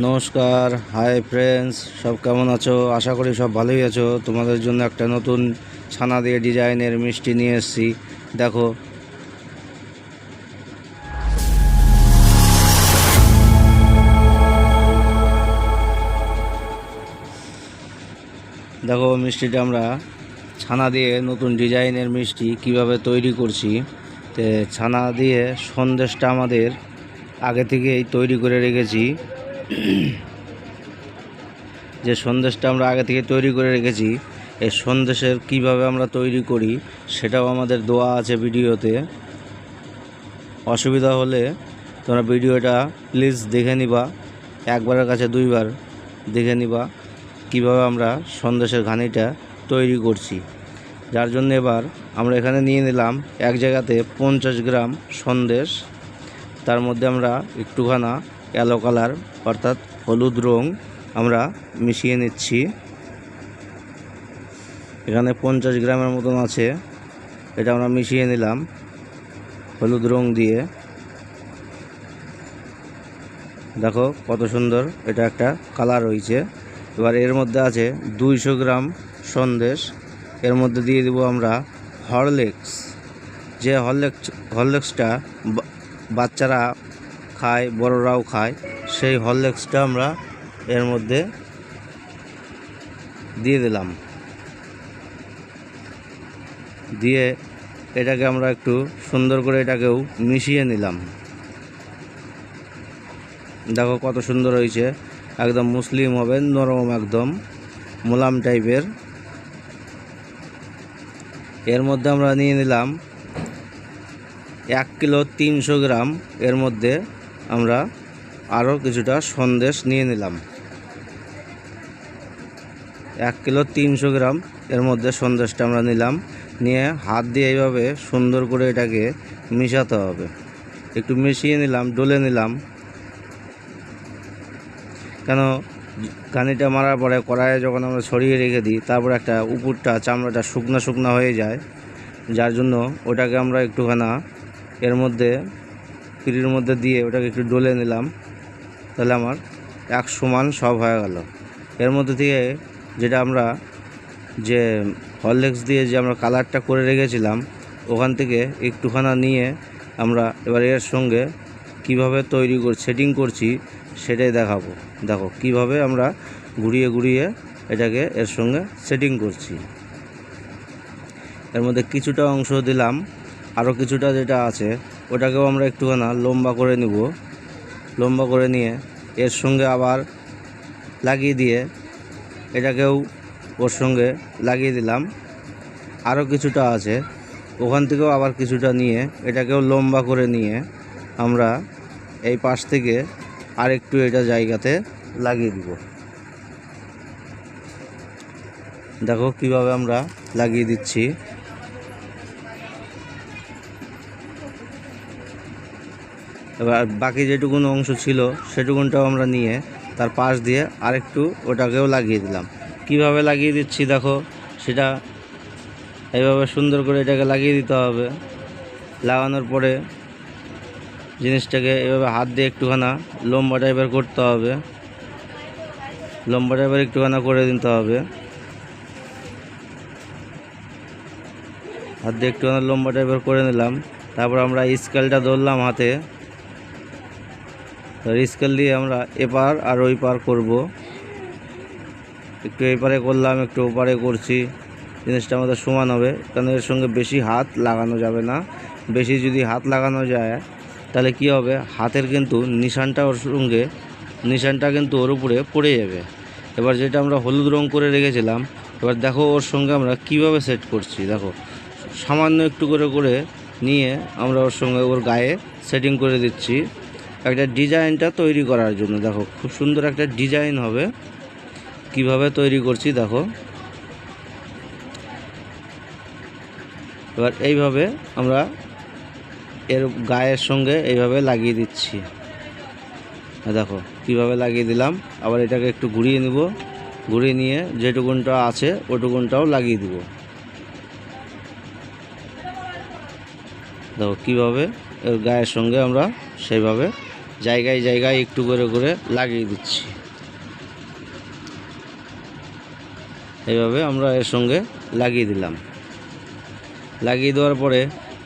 নমস্কার, hi friends, সব কেমন আছো? আশা করি সব ভালোই আছো। তোমাদের জন্য একটা নতুন ছানা দিয়ে ডিজাইনের মিষ্টি নিয়ে এসেছি। দেখো দেখো মিষ্টিটা আমরা ছানা দিয়ে নতুন ডিজাইনের মিষ্টি কিভাবে তৈরি করছি। ছানা দিয়ে সন্দেশটা আমাদের আগে থেকেই তৈরি করে রেখেছি। যে সন্দেশটা আমরা আগে থেকে তৈরি করে রেখেছি, এই সন্দেশের কিভাবে আমরা তৈরি করি সেটাও আমাদের দেওয়া আছে ভিডিওতে। অসুবিধা হলে তোমরা ভিডিওটা প্লিজ দেখে নিবা, একবারের কাছে দুইবার দেখে নিবা কিভাবে আমরা সন্দেশের ঘানিটা তৈরি করছি। যার জন্য এবার আমরা এখানে নিয়ে নিলাম এক জায়গাতে 50 গ্রাম সন্দেশ। তার মধ্যে আমরা একটুখানা কালো কালার অর্থাৎ হলুদ রং আমরা মিশিয়ে নিচ্ছি। এখানে 50 গ্রামের মতন আছে, এটা আমরা মিশিয়ে নিলাম হলুদ রং দিয়ে। দেখো কত সুন্দর এটা একটা কালার হয়েছে। এবার এর মধ্যে আছে 200 গ্রাম সন্দেশ। এর মধ্যে দিয়ে দেব আমরা হরলিক্স। যে হরলিক্সটা বাচ্চারা খায়, বড়রাও খায়, সেই হরলিক্সটা আমরা এর মধ্যে দিয়ে দিলাম। দিয়ে এটাকে আমরা একটু সুন্দর করে এটাকেও মিশিয়ে নিলাম। দেখো কত সুন্দর হয়েছে, একদম মুসলিম হবে, নরম একদম মোলাম টাইপের। এর মধ্যে আমরা নিয়ে নিলাম 1 কিলো 300 গ্রাম। এর মধ্যে আমরা আরও কিছুটা সন্দেশ নিয়ে নিলাম। 1 কিলো 300 গ্রাম এর মধ্যে সন্দেশটা আমরা নিলাম। নিয়ে হাত দিয়ে এইভাবে সুন্দর করে এটাকে মিশাতে হবে। একটু মিশিয়ে নিলাম, ডলে নিলাম। কেন ঘানিটা মারার পরে কড়াইয়ে যখন আমরা ছড়িয়ে রেখে দিই, তারপর একটা উপরটা চামড়াটা শুকনা শুকনা হয়ে যায়। যার জন্য ওটাকে আমরা একটুখানা এর মধ্যে পিঁড়ির মধ্যে দিয়ে ওটাকে একটু ডলে নিলাম। তাহলে আমার এক সমান সব হয়ে গেল। এর মধ্যে থেকে যেটা আমরা যে হরলিক্স দিয়ে যে আমরা কালারটা করে রেখেছিলাম, ওখান থেকে একটুখানা নিয়ে আমরা এবার এর সঙ্গে কিভাবে তৈরি সেটিং করছি সেটাই দেখাবো। দেখো কিভাবে আমরা ঘুরিয়ে ঘুরিয়ে এটাকে এর সঙ্গে সেটিং করছি। এর মধ্যে কিছুটা অংশ দিলাম, আরও কিছুটা যেটা আছে ওটাকেও আমরা একটুখানা লম্বা করে নিব। লম্বা করে নিয়ে এর সঙ্গে আবার লাগিয়ে দিয়ে এটাকেও ওর সঙ্গে লাগিয়ে দিলাম। আরও কিছুটা আছে, ওখান থেকেও আবার কিছুটা নিয়ে এটাকেও লম্বা করে নিয়ে আমরা এই পাশ থেকে আরেকটু এটা জায়গাতে লাগিয়ে দিব। দেখো কিভাবে আমরা লাগিয়ে দিচ্ছি। এবার বাকি যেটুকুন অংশ ছিল সেটুকুনটাও আমরা নিয়ে তার পাশ দিয়ে আরেকটু ওটাকেও লাগিয়ে দিলাম। কিভাবে লাগিয়ে দিচ্ছি দেখো, সেটা এইভাবে সুন্দর করে এটাকে লাগিয়ে দিতে হবে। লাগানোর পরে জিনিসটাকে এভাবে হাত দিয়ে একটুখানা লম্বা টাইপের করতে হবে। লম্বা টাইপের একটুখানা করে দিতে হবে। হাত দিয়ে একটুখানা লম্বা টাইপের করে নিলাম। তারপর আমরা স্কেলটা ধরলাম হাতে। স্কেল দিয়ে আমরা এপার আর ওই পার করব। একটু এপারে করলাম, একটু ওপারে করছি। জিনিসটা আমাদের সমান হবে, কারণ এর সঙ্গে বেশি হাত লাগানো যাবে না। বেশি যদি হাত লাগানো যায় তাহলে কি হবে, হাতের কিন্তু নিশানটা ওর সঙ্গে নিশানটা কিন্তু ওর উপরে পড়ে যাবে। এবার যেটা আমরা হলুদ রং করে রেখেছিলাম, এবার দেখো ওর সঙ্গে আমরা কিভাবে সেট করছি। দেখো সামান্য একটু করে করে নিয়ে আমরা ওর সঙ্গে ওর গায়ে সেটিং করে দিচ্ছি একটা ডিজাইনটা তৈরি করার জন্য। দেখো খুব সুন্দর একটা ডিজাইন হবে। কিভাবে তৈরি করছি দেখো। এবার এইভাবে আমরা এর গায়ের সঙ্গে এইভাবে লাগিয়ে দিচ্ছি। দেখো কিভাবে লাগিয়ে দিলাম। আবার এটাকে একটু ঘুরিয়ে নিব, ঘুরিয়ে নিয়ে যেটুকুনটা আছে ওটুকুনটাও লাগিয়ে দিব। দেখো কিভাবে এর গায়ের সঙ্গে আমরা সেইভাবে জায়গায় জায়গায় একটু করে করে লাগিয়ে দিচ্ছি। এইভাবে আমরা এর সঙ্গে লাগিয়ে দিলাম। লাগিয়ে দেওয়ার পরে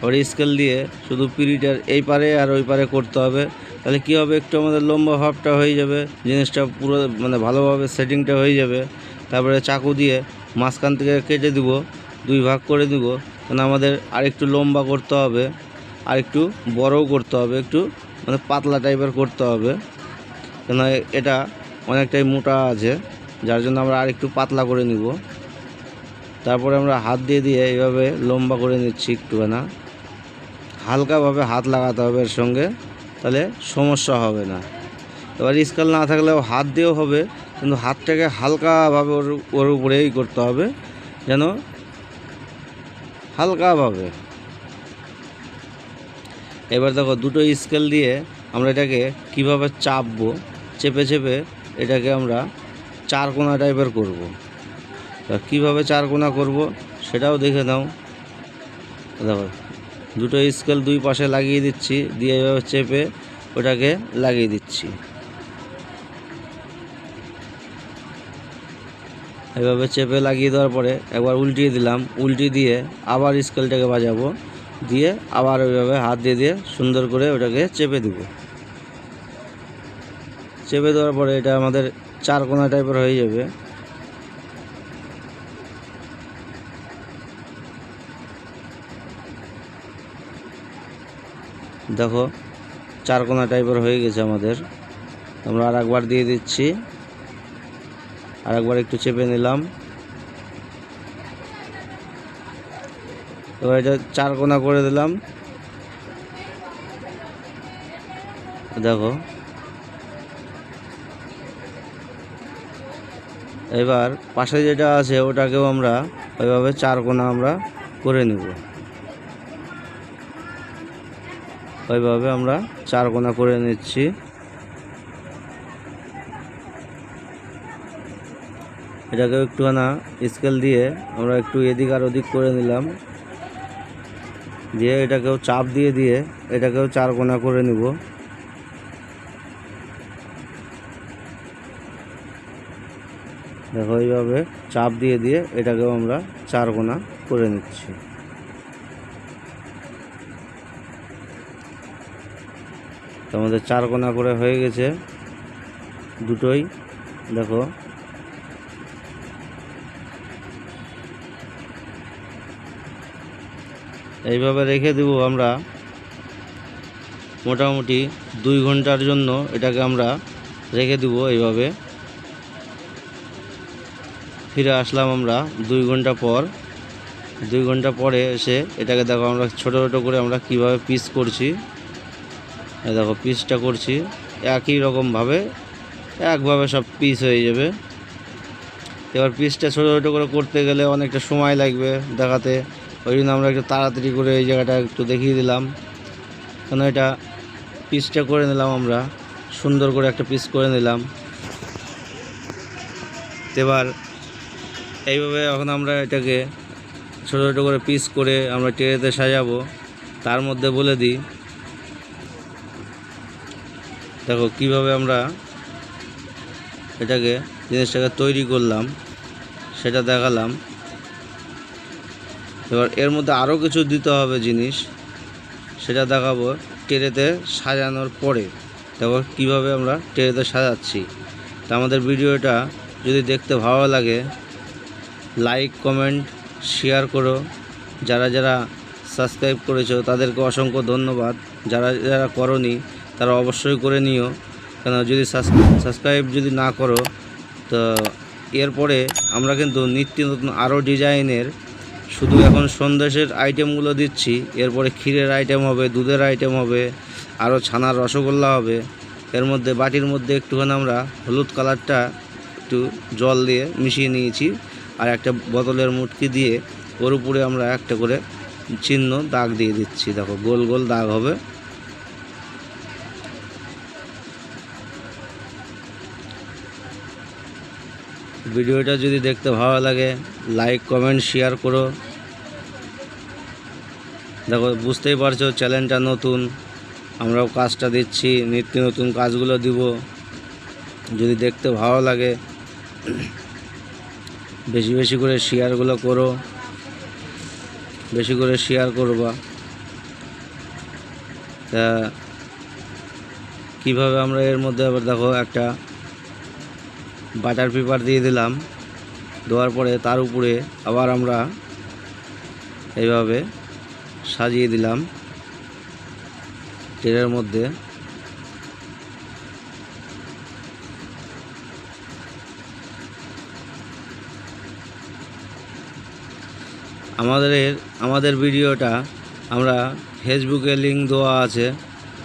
ওর স্কেল দিয়ে শুধু পিঁড়িটার এই পারে আর ওই পারে করতে হবে। তাহলে কী হবে, একটু আমাদের লম্বা ভাবটা হয়ে যাবে, জিনিসটা পুরো মানে ভালোভাবে সেটিংটা হয়ে যাবে। তারপরে চাকু দিয়ে মাঝখান থেকে কেটে দিব, 2 ভাগ করে দিব। কারণ আমাদের আরেকটু লম্বা করতে হবে, আর একটু বড়ও করতে হবে, একটু মানে পাতলা টাইপের করতে হবে। কেন এটা অনেকটাই মোটা আছে, যার জন্য আমরা আরেকটু পাতলা করে নিব। তারপরে আমরা হাত দিয়ে দিয়ে এইভাবে লম্বা করে নিচ্ছি একটুখানা। হালকাভাবে হাত লাগাতে হবে এর সঙ্গে, তাহলে সমস্যা হবে না। এবার স্কেল না থাকলেও হাত দিয়েও হবে, কিন্তু হাতটাকে হালকাভাবে ওর উপরেই করতে হবে, যেন হালকাভাবে। এবার দেখো দুটো স্কেল দিয়ে আমরা এটাকে কিভাবে চাপবো, চেপে চেপে এটাকে আমরা 4 কোনা টাইপের করব। তা কীভাবে 4 কোনা করব সেটাও দেখে নাও। দেখো দুটো স্কেল 2 পাশে লাগিয়ে দিচ্ছি, দিয়ে এভাবে চেপে ওটাকে লাগিয়ে দিচ্ছি। এভাবে চেপে লাগিয়ে দেওয়ার পরে একবার উল্টিয়ে দিলাম, উল্টিয়ে দিয়ে আবার স্কেলটাকে বাজাবো, দিয়ে আবার ওইভাবে হাত দিয়ে দিয়ে সুন্দর করে ওটাকে চেপে দিব। চেপে দেওয়ার পরে এটা আমাদের 4 কোনা টাইপের হয়ে যাবে। দেখো 4 কোনা টাইপের হয়ে গেছে আমাদের। আমরা আর একবার দিয়ে দিচ্ছি, আর একবার একটু চেপে নিলাম। এবার এটা 4 কোনা করে দিলাম। দেখো এবার পাশে যেটা আছে ওটাকেও আমরা ওইভাবে 4 কোনা আমরা করে নিব। ওইভাবে আমরা 4 কোনা করে নিচ্ছি। এটাকে একটুখানা স্কেল দিয়ে আমরা একটু এদিক আর ওদিক করে নিলাম, দিয়ে এটাকেও চাপ দিয়ে দিয়ে এটাকেও 4 কোনা করে নিব। দেখো এইভাবে চাপ দিয়ে দিয়ে এটাকেও আমরা 4 কোনা করে নিচ্ছি। তো আমাদের 4 কোনা করে হয়ে গেছে দুটোই। দেখো এইভাবে রেখে দেব আমরা মোটামুটি 2 ঘন্টার জন্য। এটাকে আমরা রেখে দেব এইভাবে। ফিরে আসলাম আমরা 2 ঘন্টা পর। 2 ঘন্টা পরে এসে এটাকে দেখো আমরা ছোটো ছোটো করে আমরা কিভাবে পিস করছি। দেখো পিসটা করছি একই রকমভাবে, একভাবে সব পিস হয়ে যাবে। এবার পিসটা ছোটো ছোটো করে করতে গেলে অনেকটা সময় লাগবে দেখাতে, ওই জন্য আমরা একটু তাড়াতাড়ি করে এই জায়গাটা একটু দেখিয়ে দিলাম। কেন এটা পিসটা করে নিলাম, আমরা সুন্দর করে একটা পিস করে নিলাম। এবার এইভাবে এখন আমরা এটাকে ছোটো ছোটো করে পিস করে আমরা ট্রেতে সাজাবো। তার মধ্যে বলে দিই, দেখো কিভাবে আমরা এটাকে জিনিসটাকে তৈরি করলাম সেটা দেখালাম। এবার এর মধ্যে আরও কিছু দিতে হবে জিনিস, সেটা দেখাবো ট্রেতে সাজানোর পরে। দেখো কীভাবে আমরা ট্রেতে সাজাচ্ছি। তা আমাদের ভিডিওটা যদি দেখতে ভালো লাগে লাইক কমেন্ট শেয়ার করো। যারা যারা সাবস্ক্রাইব করেছো তাদেরকে অসংখ্য ধন্যবাদ। যারা যারা করোনি তারা অবশ্যই করে নিও। কেন যদি সাবস্ক্রাইব যদি না করো তো এরপরে আমরা কিন্তু নিত্য নতুন আরও ডিজাইনের শুধু এখন সন্দেশের আইটেমগুলো দিচ্ছি, এরপরে ক্ষীরের আইটেম হবে, দুধের আইটেম হবে, আরও ছানার রসগোল্লা হবে। এর মধ্যে বাটির মধ্যে একটুখানি আমরা হলুদ কালারটা একটু জল দিয়ে মিশিয়ে নিয়েছি, আর একটা বোতলের মুটকি দিয়ে ওর উপরে আমরা একটা করে চিহ্ন দাগ দিয়ে দিচ্ছি। দেখো গোল গোল দাগ হবে। ভিডিওটা যদি দেখতে ভালো লাগে লাইক কমেন্ট শেয়ার করো। দেখো বুঝতেই পারছো চ্যানেলটা নতুন, আমরাও কাজটা দিচ্ছি, নিত্য নতুন কাজগুলো দিব। যদি দেখতে ভালো লাগে বেশি বেশি করে শেয়ারগুলো করো, বেশি করে শেয়ার করবা। তা কীভাবে আমরা এর মধ্যে আবার দেখো একটা বাটার পেপার দিয়ে দিলাম, দেওয়ার পরে তার উপরে আবার আমরা এইভাবে সাজিয়ে দিলাম ট্রের মধ্যে। আমাদের ভিডিওটা আমরা ফেসবুকে লিঙ্ক দেওয়া আছে।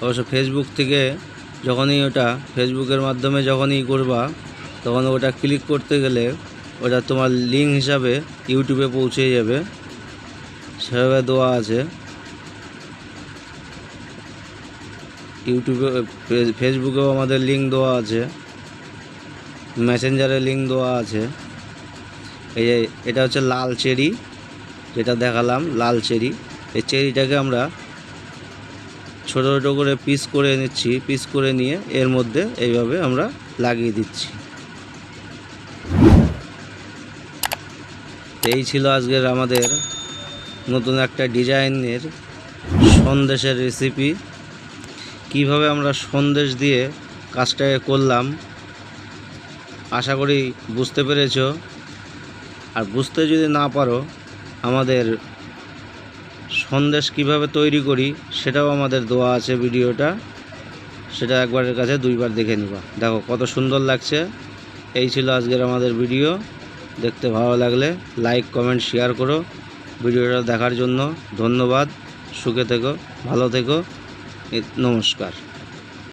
অবশ্য ফেসবুক থেকে যখনই ফেসবুকের মাধ্যমে যখনই করবা তখন ওটা ক্লিক করতে গেলে ওটা তোমার লিঙ্ক হিসাবে ইউটিউবে পৌঁছে যাবে, সেভাবে দেওয়া আছে। ইউটিউবে ফেসবুকেও আমাদের লিঙ্ক দেওয়া আছে, মেসেঞ্জারে লিঙ্ক দেওয়া আছে। এই যে এটা হচ্ছে লাল চেরি, যেটা দেখালাম লাল চেরি। এই চেরিটাকে আমরা ছোটো ছোটো করে পিস করে নিচ্ছি, পিস করে নিয়ে এর মধ্যে এইভাবে আমরা লাগিয়ে দিচ্ছি। এই ছিল আজকের আমাদের নতুন একটা ডিজাইনের সন্দেশের রেসিপি। কিভাবে আমরা সন্দেশ দিয়ে কাজটাকে করলাম আশা করি বুঝতে পেরেছো। আর বুঝতে যদি না পারো, আমাদের সন্দেশ কিভাবে তৈরি করি সেটাও আমাদের দেওয়া আছে ভিডিওটা, সেটা একবারের কাছে দুইবার দেখে নিবা। দেখো কত সুন্দর লাগছে। এই ছিল আজকের আমাদের ভিডিও। দেখতে ভালো লাগলে লাইক, কমেন্ট, শেয়ার করো। ভিডিওটা দেখার জন্য ধন্যবাদ। সুখে থেকো, ভালো থেকো, নমস্কার।